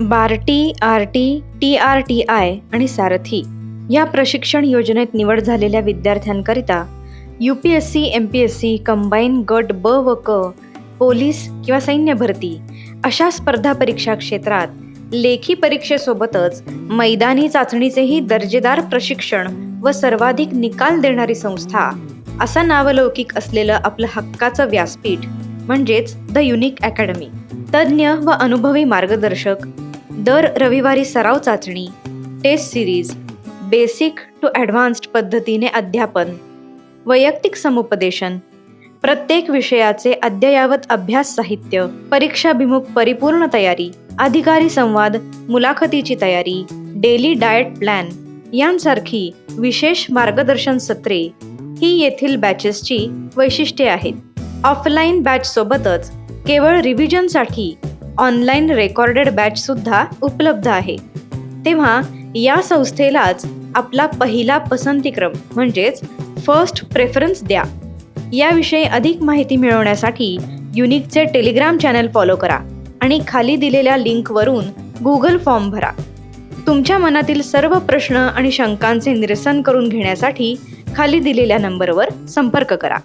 BARTI, RT, TRTI आणि सारथी या प्रशिक्षण योजनेत निवड झालेल्या विद्यार्थ्यांकरिता UPSC, MPSC, कंबाईन गट ब व क, पोलीस किंवा सैन्य भरती अशा स्पर्धा परीक्षा क्षेत्रात लेखी परीक्षेसोबतच मैदानी चाचणीचेही दर्जेदार प्रशिक्षण व सर्वाधिक निकाल देणारी संस्था असा नावलौकिक असलेलं आपलं हक्काचं व्यासपीठ म्हणजेच द युनिक अकॅडमी. तज्ज्ञ व अनुभवी मार्गदर्शक, दर रविवारी सराव चाचणी, test series, basic to advanced पद्धतीने अध्यापन, वैयक्तिक समुपदेशन, प्रत्येक विषयाचे अद्ययावत अभ्यास साहित्य, परीक्षाभिमुख परिपूर्ण तयारी, अधिकारी संवाद, मुलाखतीची तयारी, डेली डाएट प्लॅन यांसारखी विशेष मार्गदर्शन सत्रे ही येथील बॅचेसची वैशिष्ट्ये आहेत. ऑफलाईन बॅच सोबतच केवळ रिव्हिजनसाठी ऑनलाईन रेकॉर्डेड बॅच सुद्धा उपलब्ध आहे. तेव्हा या संस्थेलाच आपला पहिला पसंतीक्रम म्हणजेच फर्स्ट प्रेफरन्स द्या. याविषयी अधिक माहिती मिळवण्यासाठी युनिकचे टेलिग्राम चॅनल फॉलो करा आणि खाली दिलेल्या लिंकवरून गुगल फॉर्म भरा. तुमच्या मनातील सर्व प्रश्न आणि शंकांचे निरसन करून घेण्यासाठी खाली दिलेल्या नंबरवर संपर्क करा.